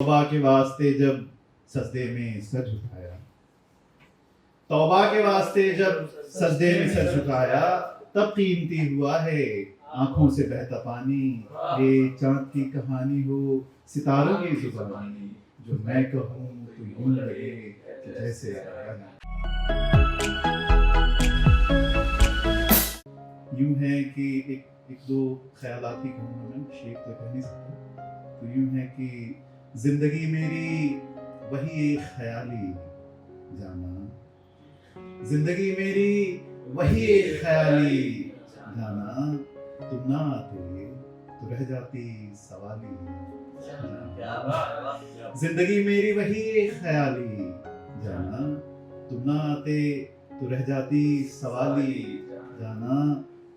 तौबा के वास्ते जब सजदे में सर झुकाया, तौबा के वास्ते जब सजदे में सर झुकाया, तब कीमती हुआ है आंखों से बहता पानी। ये चांद की कहानी हो सितारों की जुबानी, जो मैं कहूँ तो यूं लगे कि जैसे यूं है कि एक दो ख्यालात ही कहूँगा मैं, शेख तो कह नहीं सकता। तो यूं है कि जिंदगी मेरी वही एक ख्याली जाना, जिंदगी मेरी वही एक ख्याली जाना, तुम ना आते तो रह जाती सवाली जाना। जिंदगी मेरी वही एक ख्याली जाना, तुम ना आते तो रह जाती सवाली जाना।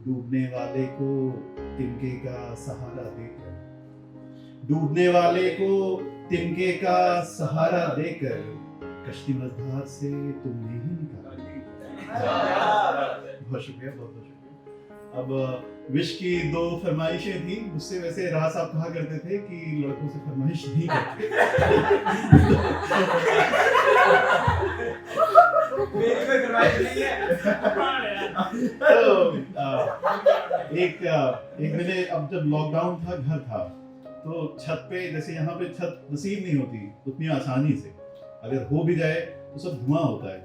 डूबने वाले को तिनके का सहारा देकर, डूबने वाले को तिनके का सहारा देकर, कश्ती मझधार से तुमने ही निकाला। बहुत शुक्रिया, बहुत बहुत शुक्रिया। अब विश की दो फरमाइशें थी मुझसे। वैसे राह साहब कहा करते थे कि लड़कों से फरमाइश नहीं करते। मेरी कोई फरमाइश नहीं है। तो एक मैंने, अब जब लॉकडाउन था, घर था, तो छत पे, जैसे यहाँ पे छत नसीब नहीं होती उतनी आसानी से, अगर हो भी जाए तो सब धुआं होता है,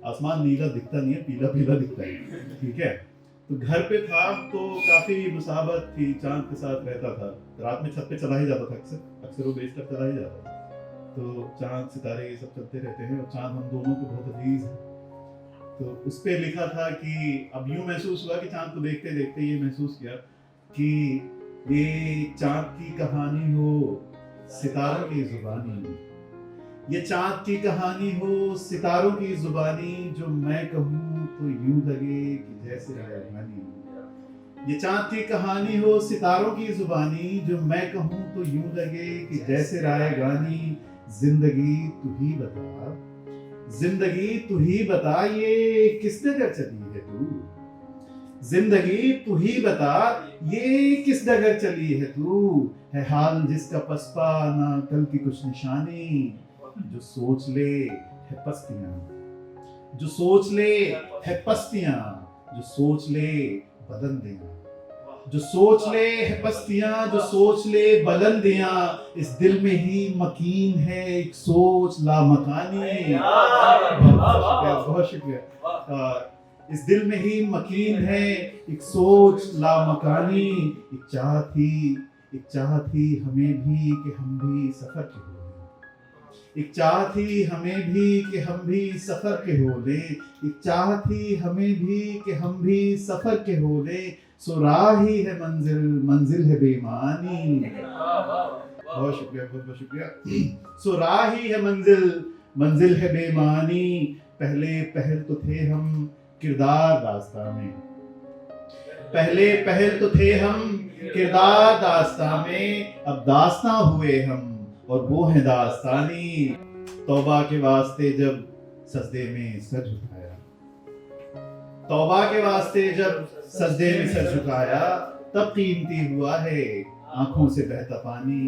आसमान नीला दिखता नहीं है, पीला पीला दिखता है, ठीक है। तो घर पे था तो काफी मुसाबत थी, चांद के साथ रहता था, रात में छत पे चला ही जाता था, अक्सर वो बेशतर चला ही जाता था। तो चांद सितारे ये सब चलते रहते हैं, और चांद हम दोनों को बहुत अजीज है। तो उस पे लिखा था कि अब यूं महसूस हुआ कि चांद को देखते देखते ये महसूस किया कि ये चांद की कहानी हो सितारों की जुबानी, ये चांद की कहानी हो सितारों की जुबानी, जो मैं कहूँ तो यूं लगे कि जैसे रायगानी। ये चांद की कहानी हो सितारों की जुबानी, जो मैं कहूँ तो यूं लगे कि जैसे रायगानी। जिंदगी तू ही बता, जिंदगी तू ही बता, ये किस डगर चली है तू। जिंदगी तू ही बता, ये किस डगर चली है तू। है हाल जिसका पसपा ना कल की कुछ निशानी, जो सोच ले है पस्तियां, जो सोच ले है पस्तियां, जो सोच ले बुलंदियां, जो सोच ले है पस्तियां, जो सोच ले बुलंदियां। इस दिल में ही मकीन है एक सोच लामकानी। बहुत शुक्रिया। इस दिल में ही मकीन है एक सोच लामकानी। एक चाह थी हमें भी कि हम भी सफर के हो, एक चाह थी हमें भी कि हम भी सफर के हो ले, एक चाह थी हमें भी कि हम भी सफर के हो ले। सो राह ही है मंजिल, मंजिल है बेमानी। बहुत शुक्रिया, बहुत बहुत शुक्रिया। सो राह ही है मंजिल, मंजिल है बेमानी। पहले पहल तो थे हम किरदार दास्तां में, पहले पहल तो थे हम किरदार दास्तां में, अब दास्तां हुए हम और वो है दास्तानी। तौबा के वास्ते जब सजदे में सर झुकाया, तौबा के वास्ते जब सजदे में सर झुकाया, तब कीमती हुआ है आंखों से बहता पानी।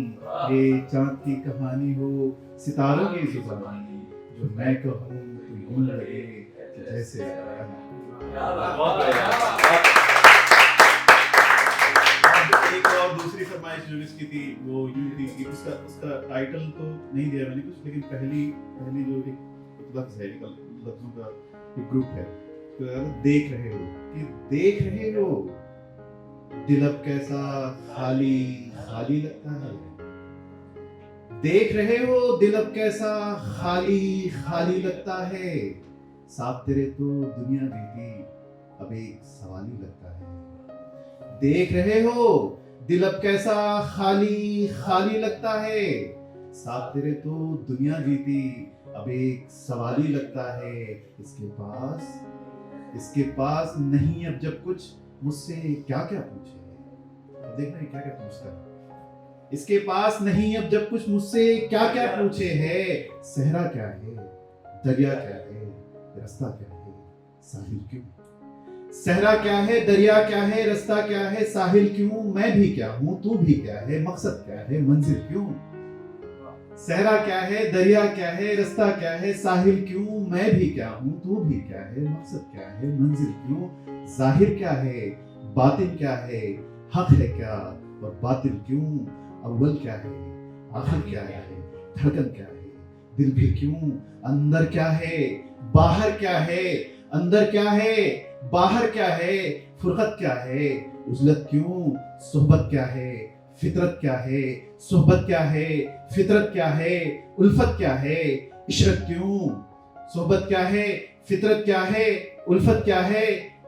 ये चांद की कहानी हो सितारों की जुबानी, जो मैं कहूँ तो यूं लगे कि जैसे एक और दूसरी फरमाइश जो इसकी थी वो यूं थी कि उसका टाइटल तो नहीं दिया मैंने कुछ, लेकिन पहली जो एक लफ्ज है, लफ्जों का एक ग्रुप है, तो देख रहे हो कि देख रहे हो दिल अब कैसा खाली खाली लगता है। देख रहे हो दिल अब कैसा खाली खाली लगता है। साथ तेरे तो दुनिया बीती अब एक सवाल ही लगता है। देख रहे हो दिल अब कैसा खाली खाली लगता है। साथ तेरे तो दुनिया जीती अब एक सवाल ही लगता है। इसके पास नहीं अब जब कुछ मुझसे क्या क्या पूछे। अब देखना क्या क्या पूछता है। इसके पास नहीं अब जब कुछ मुझसे क्या क्या पूछे है। सहरा क्या है, दरिया क्या है, रास्ता क्या है, साहिल क्यों। सहरा क्या है, दरिया क्या है, रास्ता क्या है, साहिल क्यों। मैं भी क्या हूँ, तू भी क्या है, मकसद क्या है, मंजिल क्यों। सहरा क्या है, दरिया क्या है, रास्ता क्या है, साहिल क्यों, मैं भी क्या हूँ, तू भी क्या है, मकसद क्या है, मंजिल क्यों, जाहिर क्या है, बातिन क्या है, हक है क्या और बातिल क्यों, अव्वल क्या है, आखिर क्या है, धड़कन क्या है, दिल भी क्यों, अंदर क्या है, बाहर क्या है, अंदर क्या है, बाहर क्या है, फुरकत क्या है, उजलत क्यों, सोहबत क्या है, फितरत क्या है, सोहबत क्या है, फितरत क्या है, उल्फत क्या है, इशरत क्यों, सोहबत क्या है, फितरत क्या है, उल्फत क्या है,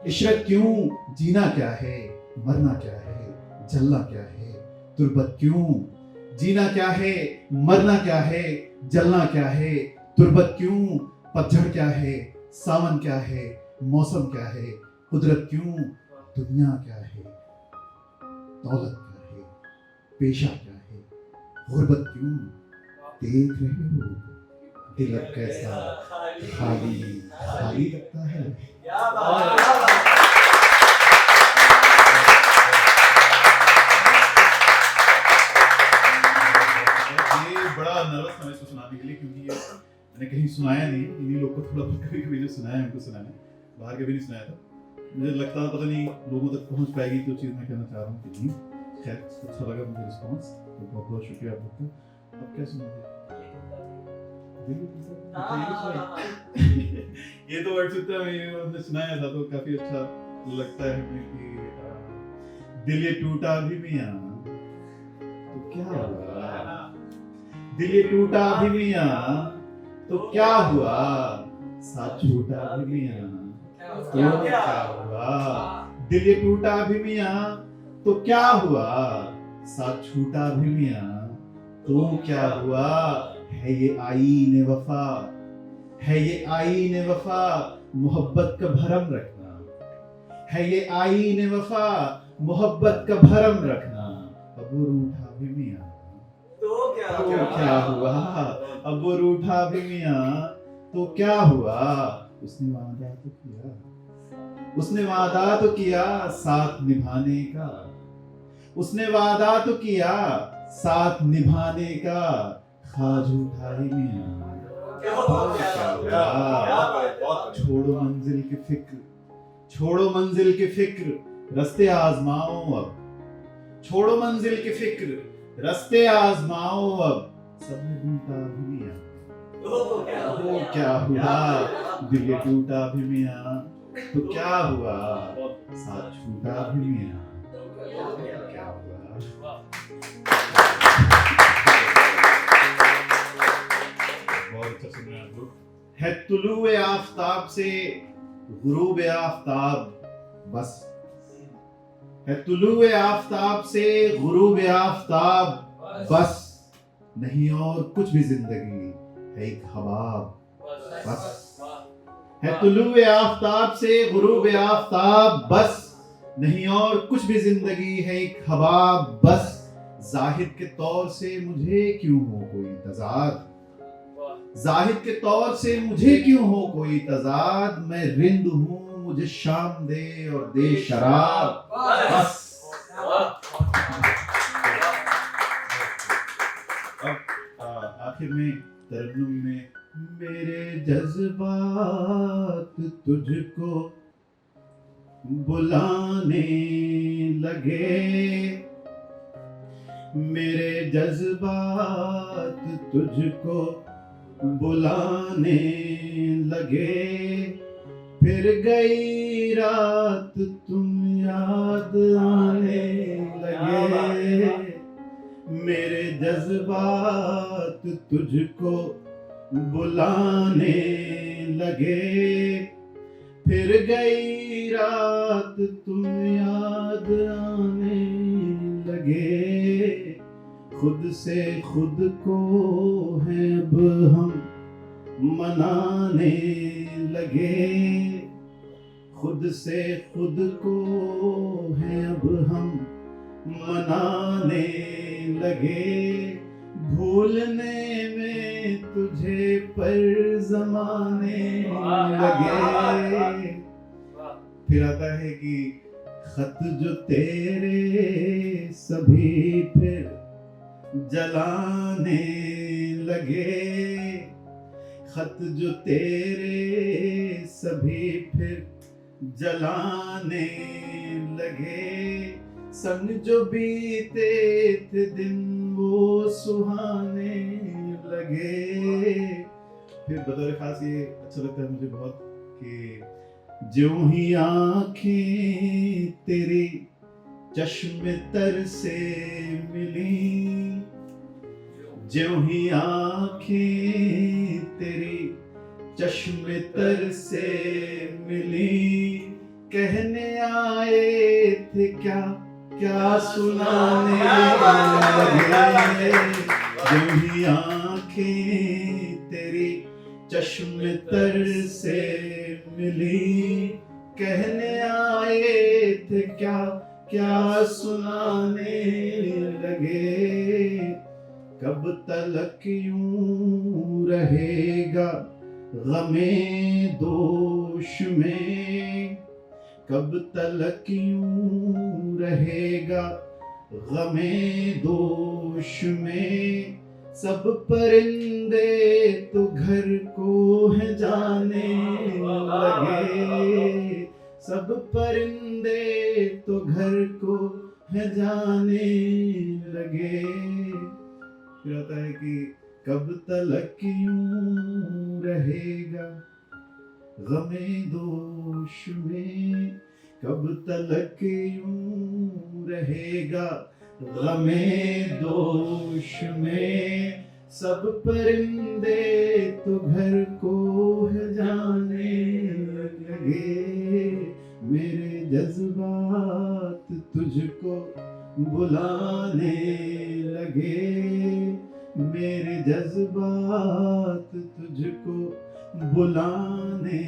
इशरत क्यों, जीना क्या है, मरना क्या है, जलना क्या है, तुरबत क्यों, जीना क्या है, मरना क्या है, जलना क्या है, तुरबत क्यों, पतझड़ क्या है, सावन क्या है, मौसम क्या है, कुदरत क्यों, दुनिया क्या है, दौलत क्या है, पेशा क्या है, गुर्बत क्यों, देख रहे हो दिल अब कैसा खाली खाली लगता है। क्या बात है। ये बड़ा नर्वस था मैं इसको सुनाने के लिए, क्योंकि ये मैंने कहीं सुनाया नहीं, इन्हीं लोग को थोड़ा बहुत कभी कभी जो सुनाया है उनको सुनाना, बाहर कभी नहीं सुनाया था। मुझे लगता था पता नहीं लोगों तक पहुंच पाएगी तो चीज़ मैं कहना चाह रहा हूँ कि नहीं। खैर अच्छा लगा मुझे रिस्पॉन्स, तो बहुत बहुत शुक्रिया आप लोग का। अब क्या सुनाएंगे? ये तो वर्ड सुनते हैं, ये हमने सुनाया था तो काफी अच्छा लगता है हमें कि दिल ये टूटा भी मियां तो क्या हुआ, दिल ये टूटा भी मियां तो क्या हुआ, साथ छूटा भी मियां तो क्या हुआ, दिल ये टूटा भी मियां तो क्या हुआ, साथ छूटा भी मियां तो क्या हुआ, है ये आईने वफा, है ये आईने वफा, मोहब्बत का भरम रखना, है ये आईने वफा, मोहब्बत का भरम रखना, अब वो रूठा भी मियां तो क्या हुआ, अब वो रूठा भी मियां तो क्या हुआ, उसने वादा तो किया, उसने वादा तो किया साथ निभाने का, उसने वादा तो किया साथ निभाने का, खा झूठा ही मियां क्या हुआ। छोड़ो मंजिल की फिक्र, छोड़ो मंजिल की फिक्र, रास्ते आजमाओ अब, छोड़ो मंजिल की फिक्र, रास्ते आजमाओ अब, सबने ढूंढा भी मियां तो क्या हुआ, दिल ये टूटा भी मियां तो क्या हुआ, साथ छूटा भी मियां क्या हुआ। बहुत अच्छा सुन रहे हैं आप लोग। है तुलुए आफताब से गुरूब आफताब बस, है तुलुए आफताब से गुरूब आफताब बस, नहीं और कुछ भी जिंदगी है एक हबाब बस, है तुलुए आफताब से गुरूब आफताब बस, नहीं और कुछ भी जिंदगी है एक हबाब बस, जाहिर के तौर से मुझे क्यों हो कोई तजाद, जाहिद के तौर से मुझे क्यों हो कोई तजाद, मैं रिंद हूँ मुझे शाम दे और दे शराब बस। अब आखिर में तरन्नुम में, मेरे जज्बात तुझको बुलाने लगे, मेरे जज्बात तुझको बुलाने लगे, फिर गई रात तुम याद आने लगे, मेरे जज्बात तुझको बुलाने लगे, फिर गई रात तुम याद आने लगे, खुद से खुद को है अब हम मनाने लगे, खुद से खुद को है अब हम मनाने लगे, भूलने में तुझे पर जमाने लगे। फिर आता है कि खत जो तेरे सभी फिर जलाने लगे, खत जो तेरे सभी फिर जलाने लगे, संग जो बीते थे दिन वो सुहाने लगे। फिर बतौर खास ये अच्छा लगता है मुझे बहुत कि ज्यों ही आंखें तेरी चश्मे तर से मिली, ज्यों ही आंखें तेरी चश्मे तर से मिली, कहने आए थे क्या क्या सुनाने लगे, ज्यों ही आंखें तेरी चश्मे तर से मिली, कहने आए थे क्या क्या सुनाने लगे। कब तलक यूं रहेगा गमे दोष में, कब तलक यूं रहेगा गमे दोष में, सब परिंदे तो घर को है जाने लगे, सब परिंदे तो घर को है जाने लगे। फिर आता है कि कब तलक यूं रहेगा गमे दोष में, कब तलक यूं रहेगा गमे दोष में, सब परिंदे तो घर को है जाने लगे, मेरे जज्बात तुझको बुलाने लगे, मेरे जज्बात तुझको बुलाने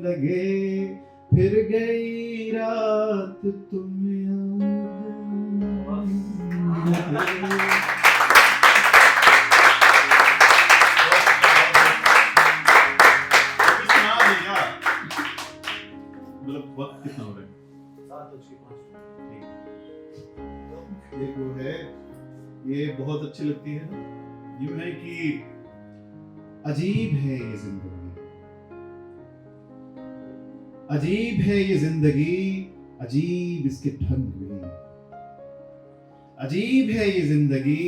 लगे, फिर गई रात तुम मतलब वक्त कितना हो रहा है? एक वो है, ये बहुत अच्छी लगती है ना, यूं है कि अजीब है ये जिंदगी, अजीब है ये जिंदगी, अजीब इसके ढंग भी, अजीब है ये जिंदगी,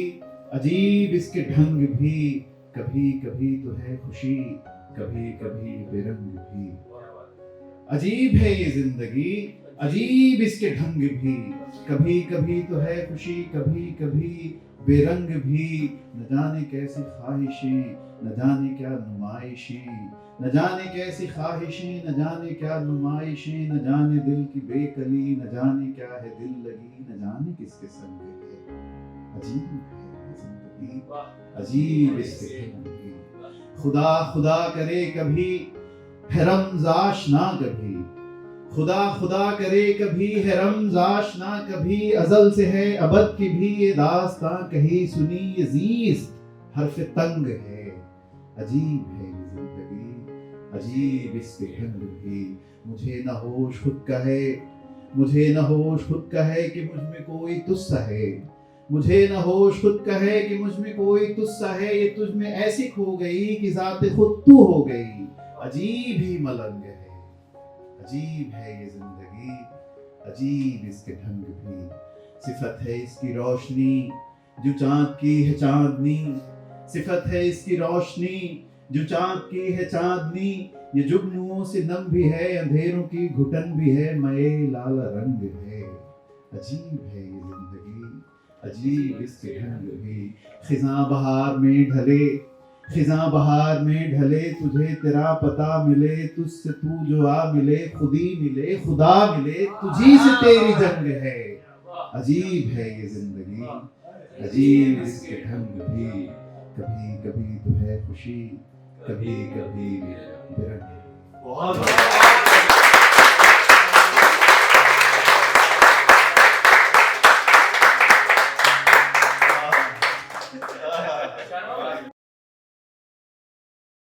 अजीब इसके ढंग भी, कभी कभी तो है खुशी, कभी कभी बेरंग भी, अजीब है ये जिंदगी, अजीब इसके ढंग भी, कभी कभी तो है खुशी, कभी कभी बेरंग भी, न जाने कैसी ख्वाहिशें, न जाने क्या नुमाइशें, न जाने कैसी ख्वाहिशें, न जाने क्या नुमाइशें, न जाने दिल की बेकली, न जाने क्या है दिल लगी, न जाने किसके संग है, अजीब है ये जिंदगी, अजीब इसके ढंग भी, खुदा खुदा करे कभी है रमज़ाश ना कभी, खुदा खुदा करे कभी है रमज़ाश ना कभी, अज़ल से है अबद की भी ये दास्तां कही सुनी, ये ज़ीस्त हर्फ तंग है, अजीब है ये जिंदगी, अजीब इसके ढंग भी, मुझे न होश खुद का है, मुझे न होश खुद का है कि मुझ में कोई तुस्सा है, मुझे न होश खुद का है कि मुझ में कोई तुस्सा है, ये तुझ में ऐसी खो गई कि ज़ाते खुद तू हो गई, अजीब ही मलंग है, अजीब है ये जिंदगी, अजीब इसके ढंग भी, सिफत है इसकी रोशनी जो चांद की है चांदनी, सिफत है इसकी रोशनी जो चांद की है चांदनी, ये जुगनुओं से नम भी है, अंधेरों की घुटन भी है, मये लाल रंग है, अजीब है ये जिंदगी, अजीब इसके ढंग भी, खिज़ां बहार में ढले, खिज़ां बहार में ढले, तुझे तेरा पता मिले, तुझसे तू जो आ मिले, खुदी मिले खुदा मिले, तुझी से तेरी जंग है, अजीब है ये जिंदगी, अजीब इसके ढंग भी, कभी कभी तो है खुशी, कभी कभी बेरंग। बहुत